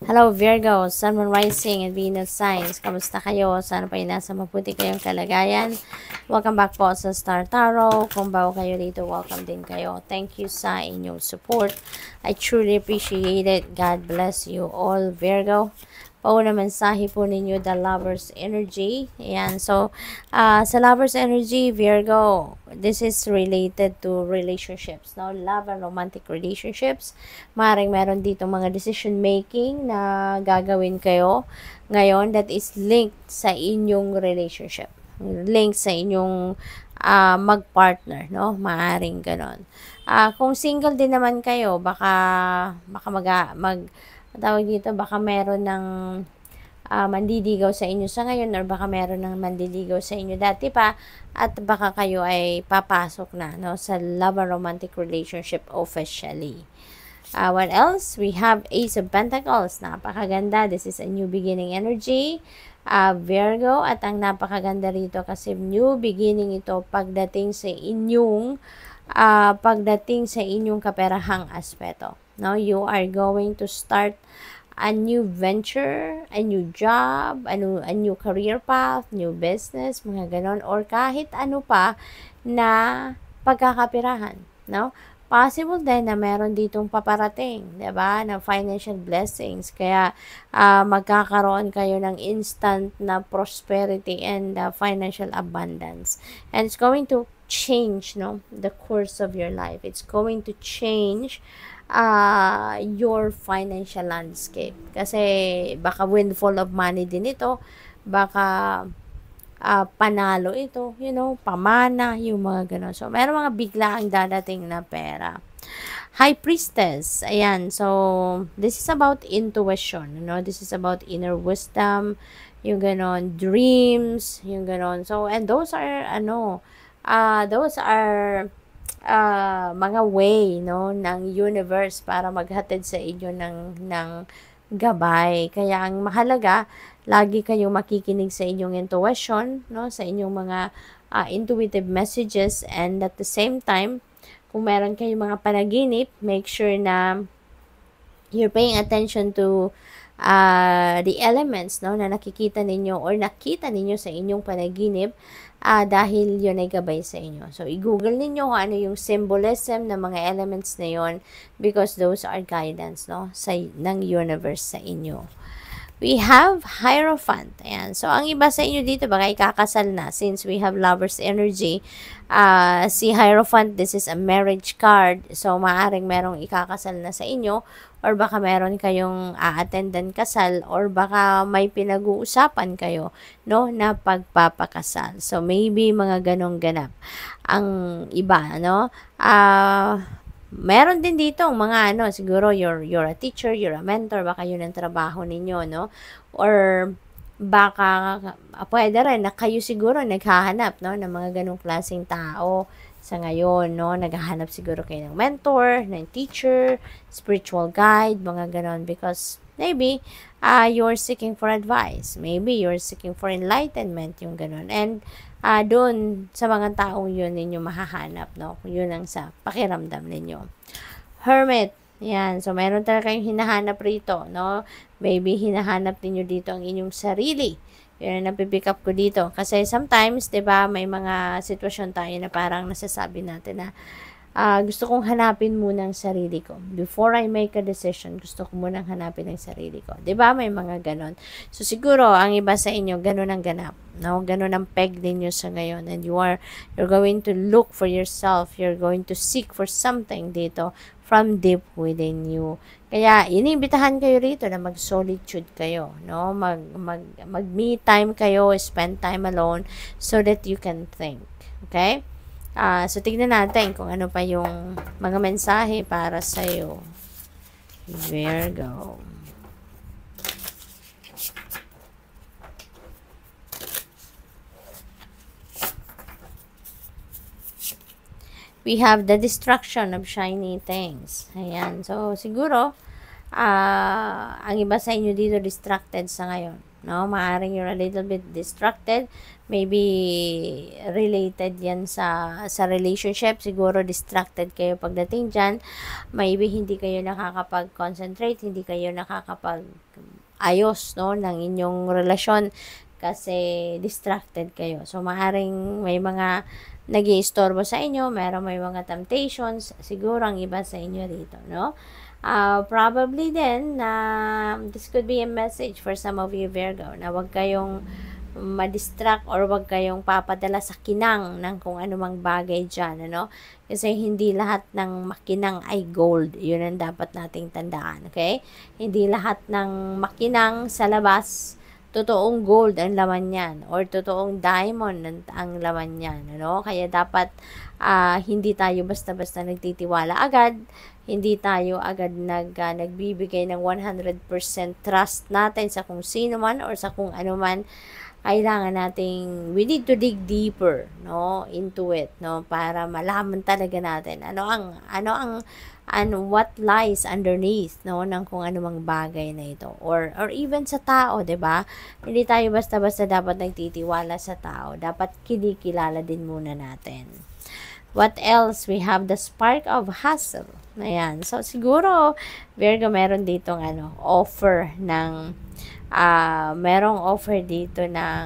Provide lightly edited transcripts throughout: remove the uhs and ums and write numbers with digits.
Hello Virgo, Sun, Moon, Rising, and Venus signs. Kamusta kayo? Sana pa nasa mabuti kayong kalagayan. Welcome back po sa Star Tarot. Kung bago kayo dito, welcome din kayo. Thank you sa inyong support. I truly appreciate it. God bless you all, Virgo. Pauna mensahe po ninyo, the Lover's Energy. Ayan, so, sa Lover's Energy, Virgo, this is related to relationships, no? Love and romantic relationships. Maring meron dito mga decision making na gagawin kayo ngayon that is linked sa inyong relationship. Linked sa inyong mag-partner, no? Maaring ganon. Kung single din naman kayo, baka tawag dito, baka meron ng manliligaw sa inyo sa ngayon or baka meron ng manliligaw sa inyo dati pa at baka kayo ay papasok na, no, sa love and romantic relationship officially. What else? We have Ace of Pentacles. Napakaganda. This is a new beginning energy. Virgo. At ang napakaganda rito kasi new beginning ito pagdating sa inyong kaperahang aspeto. No, you are going to start a new venture, a new job, a new career path, new business, mga ganon, or kahit ano pa na pagkakapirahan, no? Possible din na meron ditong paparating, 'di ba, na financial blessings. Kaya magkakaroon kayo ng instant na prosperity and financial abundance. And it's going to change, no, the course of your life. It's going to change your financial landscape. Kasi baka windfall of money din ito, baka panalo ito, pamana, yung mga gano'n. So, meron mga biglaang dadating na pera. High Priestess, ayan, so, this is about intuition, this is about inner wisdom, yung gano'n, dreams, yung gano'n. So, and those are, mga way, ng universe para maghatid sa inyo ng gabay. Kaya ang mahalaga, lagi kayong makikinig sa inyong intuition, sa inyong mga intuitive messages, and at the same time, kung meron kayong mga panaginip, make sure na you're paying attention to the elements, na nakikita ninyo or nakita ninyo sa inyong panaginip, dahil yun ay gabay sa inyo. So, i-google ninyo kung ano yung symbolism ng mga elements na yun, because those are guidance, ng universe sa inyo. We have Hierophant. Ayan. So, ang iba sa inyo dito, baka ikakasal na. Since we have Lover's Energy, si Hierophant, this is a marriage card. So, maaring merong ikakasal na sa inyo, or baka meron kayong a-attendan kasal, or baka may pinag-uusapan kayo, na pagpapakasal. So, maybe mga ganong ganap. Ang iba, meron din dito mga siguro you're a teacher, you're a mentor, baka yun ang trabaho ninyo, or baka pwede rin na kayo siguro naghahanap, ng mga ganong klaseng tao sa ngayon, naghahanap siguro kayo ng mentor, ng teacher, spiritual guide, mga ganon, because maybe you're seeking for advice, maybe you're seeking for enlightenment, yung ganon. And doon sa mga taong yun ninyo mahahanap, yun ang sa pakiramdam ninyo. Hermit, yan. So, meron talaga kayong hinahanap rito, Maybe hinahanap ninyo dito ang inyong sarili. Yun ang napipick up ko dito. Kasi sometimes, 'di ba, may mga sitwasyon tayo na parang nasasabi natin na gusto kong hanapin muna ang sarili ko. Before I make a decision, gusto ko muna hanapin ang sarili ko. 'Di ba? May mga ganon. So, siguro, ang iba sa inyo, ganon ang ganap. Ganon ang peg ninyo sa ngayon. And you're going to look for yourself. You're going to seek for something dito from deep within you. Kaya, iniimbitahan kayo rito na mag-solitude kayo, mag-me time kayo, spend time alone so that you can think. Okay? So, tignan natin kung ano pa yung mga mensahe para sa'yo. Virgo. We have the destruction of shiny things. Ayan. So, siguro, ang iba sa inyo dito distracted sa ngayon. Maaring you're a little bit distracted. Maybe related yan sa relationship. Siguro distracted kayo pagdating dyan. Maybe hindi kayo nakakapag-concentrate, hindi kayo ayos, no, ng inyong relasyon kasi distracted kayo. So, maaring may mga nag-iistorbo sa inyo, may mga temptations, siguro ang iba sa inyo rito, no? Probably din na this could be a message for some of you Virgo na wag kayong ma-distract or wag kayong papadala sa kinang ng kung anumang bagay dyan, ano? Kasi hindi lahat ng makinang ay gold. Yun ang dapat nating tandaan, okay? Hindi lahat ng makinang sa labas totoong gold ang laman niyan or totoong diamond ang laman niyan, ano? Kaya dapat hindi tayo basta-basta nagtitiwala agad, hindi tayo agad nagbibigay ng 100% trust natin sa kung sino man or sa kung ano man. Kailangan nating, we need to dig deeper, no, into it, no, para malaman talaga natin what lies underneath, no, ng kung anumang bagay na ito or even sa tao, 'di ba? Hindi tayo basta-basta dapat nagtitiwala sa tao, dapat kinikilala din muna natin. What else? We have the spark of hustle. Ayan. So, siguro, Virgo, meron ditong offer ng, merong offer dito ng,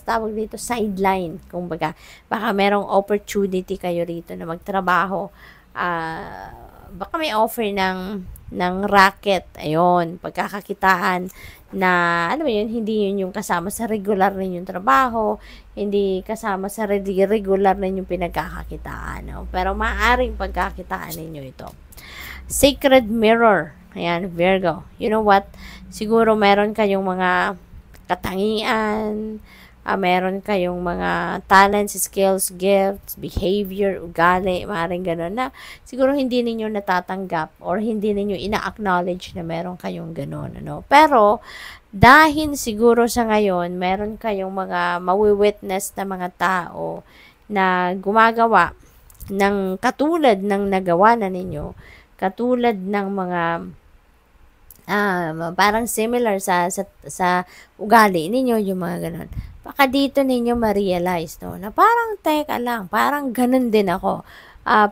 tawag dito, sideline. Kumbaga, baka merong opportunity kayo rito na magtrabaho. Baka may offer ng racket. Ayun, pagkakakitaan na, ano yun, hindi yun yung kasama sa regular ninyong trabaho, hindi kasama sa regular ninyong pinagkakakitaan. No? Pero maaaring pagkakitaan ninyo ito. Sacred Mirror. Ayan, Virgo. You know what? Siguro meron kayong mga katangian, meron kayong mga talents, skills, gifts, behavior, ugali, maaaring gano'n na siguro hindi ninyo natatanggap or hindi ninyo ina-acknowledge na meron kayong gano'n. Ano? Pero, dahil siguro sa ngayon, meron kayong mga mawi-witness na mga tao na gumagawa ng katulad ng nagawa na ninyo, katulad ng mga parang similar sa ugali ninyo, yung mga ganon. Baka dito ninyo ma-realize, no, na parang, teka lang, parang ganun din ako.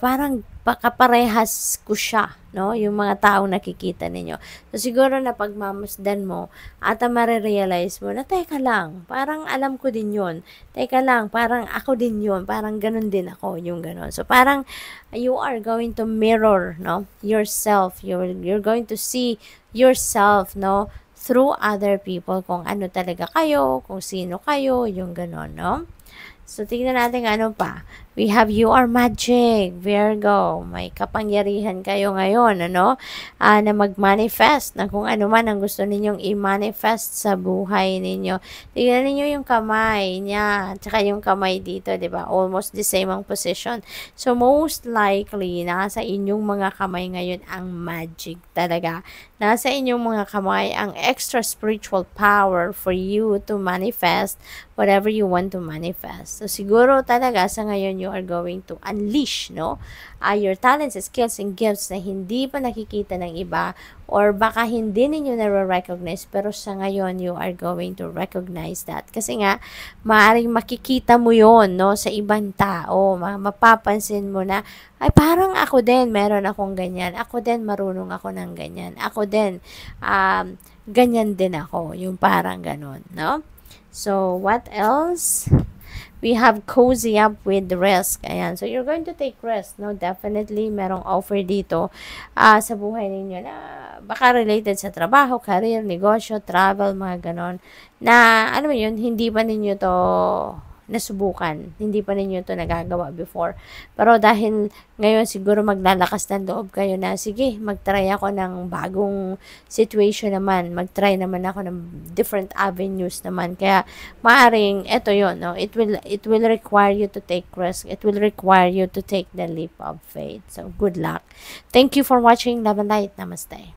Parang kaparehas ko siya, no, yung mga taong nakikita ninyo. So, siguro na pagmamasdan mo, at marirealize mo na, teka lang, parang alam ko din yun. Teka lang, parang ako din yun. Parang ganun din ako, yung ganun. So, parang you are going to mirror, no, yourself. You're going to see yourself, no, through other people, kung ano talaga kayo, kung sino kayo, yung ganon, no? So, tingnan natin ano pa. We have You Are Magic, Virgo. May kapangyarihan kayo ngayon, ano? Na mag-manifest na kung ano man ang gusto ninyong i-manifest sa buhay ninyo. Tingnan ninyo yung kamay niya, tsaka yung kamay dito, di ba? Almost the same ang position. So, most likely, nasa inyong mga kamay ngayon ang magic talaga. Nasa inyong mga kamay ang extra spiritual power for you to manifest whatever you want to manifest. So, siguro talaga sa ngayon you are going to unleash, no, your talents, skills, and gifts na hindi pa nakikita ng iba or baka hindi ninyo na-recognize pero sa ngayon you are going to recognize that. Kasi nga, maaaring makikita mo yon, no, sa ibang tao. Mapapansin mo na, ay parang ako din, meron akong ganyan. Ako din, marunong ako ng ganyan. Ako din, ganyan din ako. Yung parang ganon, no? So, what else? We have cozy up with risk. Ayan. So, you're going to take risk, no? Definitely, merong offer dito sa buhay ninyo na baka related sa trabaho, career, negosyo, travel, mga ganon. Na, ano yun, hindi pa ninyo to nasubukan. Hindi pa ninyo to nagagawa before. Pero dahil ngayon siguro maglalakas ng loob kayo na, sige, mag-try ako ng bagong situation naman. Mag-try naman ako ng different avenues naman. Kaya, maaring, eto yun, no? It will require you to take risk. It will require you to take the leap of faith. So, good luck. Thank you for watching. Love and light. Namaste.